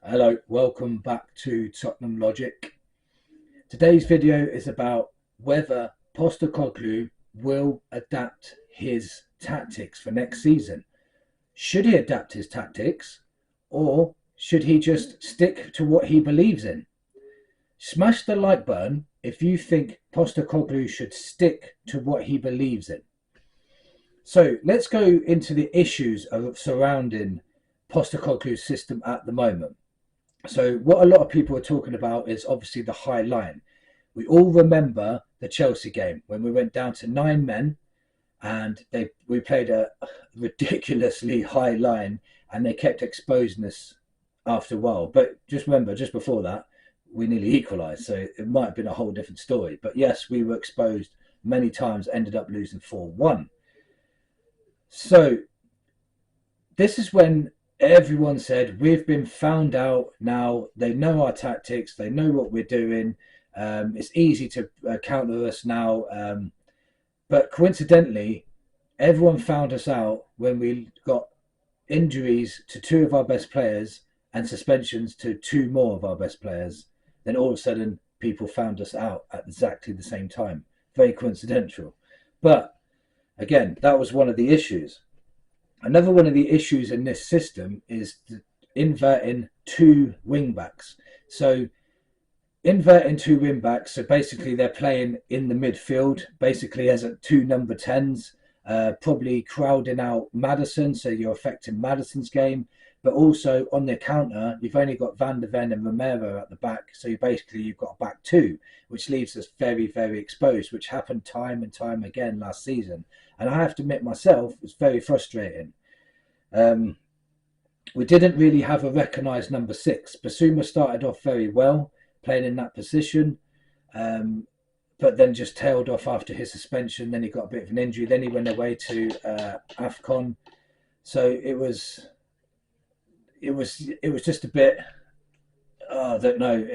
Hello, welcome back to Tottenham Logic. Today's video is about whether Postecoglou will adapt his tactics for next season. Should he adapt his tactics, or should he just stick to what he believes in? Smash the like button if you think Postecoglou should stick to what he believes in. So let's go into the issues surrounding Postecoglou's system at the moment. So what a lot of people are talking about is obviously the high line. We all remember the Chelsea game when we went down to 9 men and we played a ridiculously high line and they kept exposing us after a while. But just remember, just before that, we nearly equalised. So it might have been a whole different story. But yes, we were exposed many times, ended up losing 4-1. So this is when everyone said, we've been found out now. They know our tactics. They know what we're doing. It's easy to counter us now. But coincidentally, everyone found us out when we got injuries to two of our best players and suspensions to two more of our best players. Then all of a sudden, people found us out at exactly the same time. Very coincidental. But again, that was one of the issues. Another one of the issues in this system is inverting two wing-backs. So inverting two wing-backs, so basically they're playing in the midfield, basically as two number 10s, probably crowding out Maddison, so you're affecting Maddison's game. But also on the counter, you've only got Van der Ven and Romero at the back, so you've got a back two, which leaves us very, very exposed, which happened time and time again last season. And I have to admit myself, it's very frustrating. We didn't really have a recognised number 6. Basuma started off very well, playing in that position, but then just tailed off after his suspension. Then he got a bit of an injury. Then he went away to AFCON. So it was just a bit. I don't know.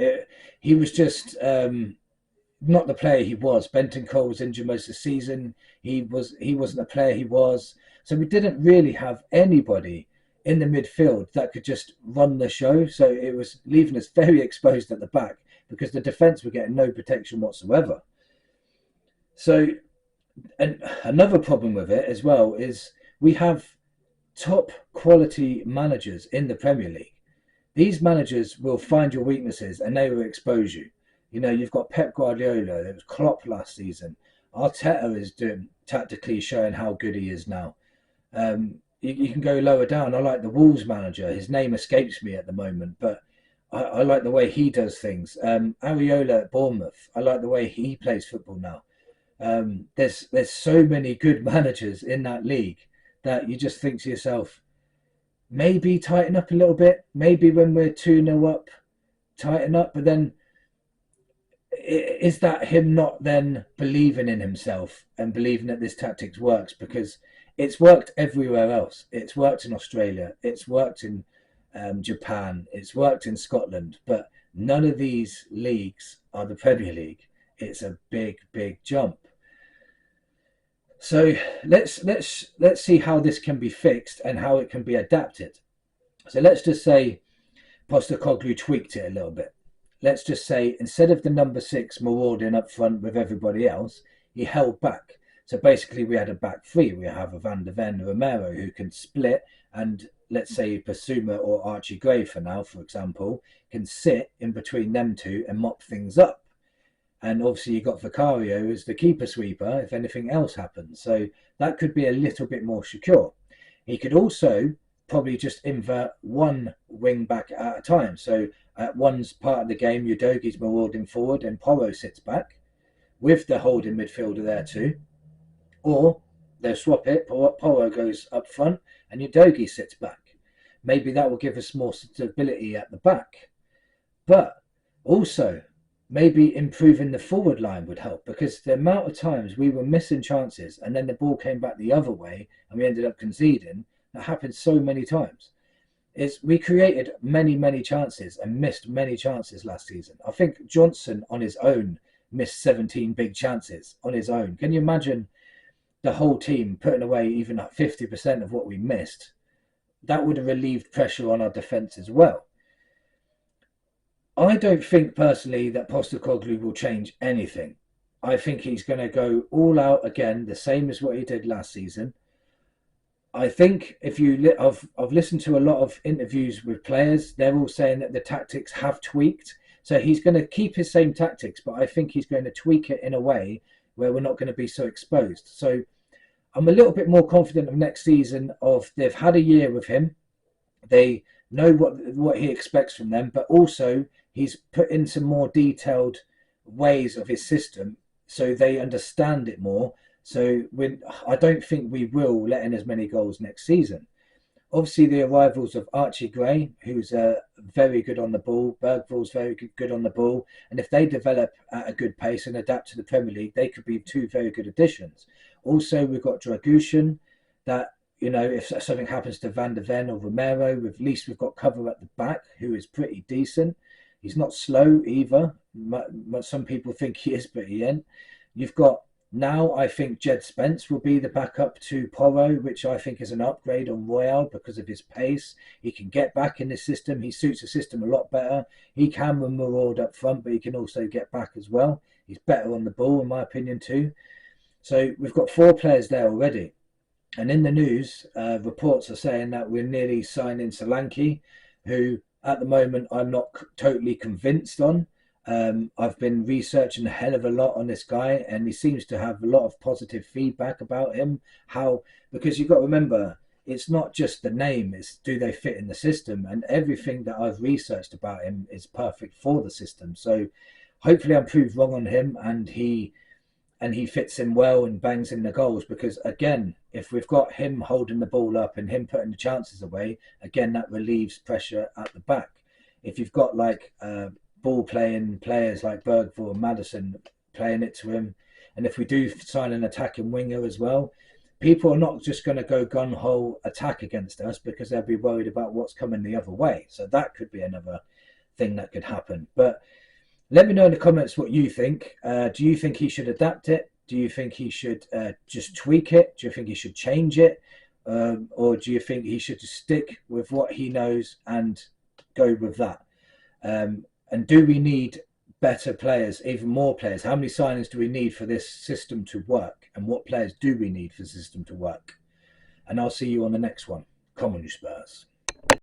He was just not the player he was. Bentancur was injured most of the season. He wasn't the player he was. So we didn't really have anybody in the midfield that could just run the show. So it was leaving us very exposed at the back because the defence were getting no protection whatsoever. So, and another problem with it as well is we have top quality managers in the Premier League. These managers will find your weaknesses and they will expose you. You know, you've got Pep Guardiola, there was Klopp last season. Arteta is doing tactically showing how good he is now. You can go lower down. I like the Wolves manager. His name escapes me at the moment, but I like the way he does things. Areola at Bournemouth. I like the way he plays football now. There's so many good managers in that league that you just think to yourself, maybe tighten up a little bit. Maybe when we're 2-0 up, tighten up. But then is that him not then believing in himself and believing that this tactics works? Because it's worked everywhere else. It's worked in Australia. It's worked in Japan. It's worked in Scotland. But none of these leagues are the Premier League. It's a big, big jump. So let's see how this can be fixed and how it can be adapted. So let's just say Postecoglou tweaked it a little bit. Let's just say instead of the number 6 marauding up front with everybody else, he held back. So basically we had a back three. We have a Van der Ven, Romero who can split, and let's say Basuma or Archie Gray for now, for example, can sit in between them two and mop things up. And obviously you got Vicario as the keeper sweeper if anything else happens. So that could be a little bit more secure. He could also probably just invert one wing back at a time. So at one part of the game, Udogi's marauding forward and Porro sits back with the holding midfielder there too. Or they'll swap it, Porro goes up front and Udogi sits back. Maybe that will give us more stability at the back. But also, maybe improving the forward line would help, because the amount of times we were missing chances and then the ball came back the other way and we ended up conceding, that happened so many times. We created many, many chances and missed many chances last season. I think Johnson on his own missed 17 big chances on his own. Can you imagine the whole team putting away even at 50% of what we missed? That would have relieved pressure on our defence as well. I don't think personally that Postecoglou will change anything. I think he's going to go all out again, the same as what he did last season. I think if I've listened to a lot of interviews with players, they're all saying that the tactics have tweaked. So he's going to keep his same tactics, but I think he's going to tweak it in a way where we're not going to be so exposed. So I'm a little bit more confident of next season. Of they've had a year with him, they know what he expects from them, but also he's put in some more detailed ways of his system, so they understand it more. So I don't think we will let in as many goals next season. Obviously, the arrivals of Archie Gray, who's very good on the ball, Bergvall's very good on the ball, and if they develop at a good pace and adapt to the Premier League, they could be two very good additions. Also, we've got Dragushin, that, you know, if something happens to Van der Ven or Romero, at least we've got cover at the back, who is pretty decent. He's not slow either. Some people think he is, but he ain't. You've got now, I think Jed Spence will be the backup to Porro, which I think is an upgrade on Royale because of his pace. He can get back in the system. He suits the system a lot better. He can run maraud up front, but he can also get back as well. He's better on the ball, in my opinion, too. So we've got 4 players there already. And in the news, reports are saying that we're nearly signing Solanke, who at the moment I'm not totally convinced on. I've been researching a hell of a lot on this guy, and he seems to have a lot of positive feedback about him. Because you've got to remember, it's not just the name, it's do they fit in the system, and everything that I've researched about him is perfect for the system. So hopefully I'm proved wrong on him, and he fits in well and bangs in the goals, because again, if we've got him holding the ball up and him putting the chances away, again, that relieves pressure at the back. If you've got like ball playing players like Bergvall and Maddison playing it to him, and if we do sign an attacking winger as well, people are not just going to go gun-ho attack against us, because they'll be worried about what's coming the other way. So that could be another thing that could happen. But let me know in the comments what you think. Do you think he should adapt it? Do you think he should just tweak it? Do you think he should change it? Or do you think he should just stick with what he knows and go with that? And do we need better players, even more players? How many signings do we need for this system to work? And what players do we need for the system to work? And I'll see you on the next one. Come on, you Spurs.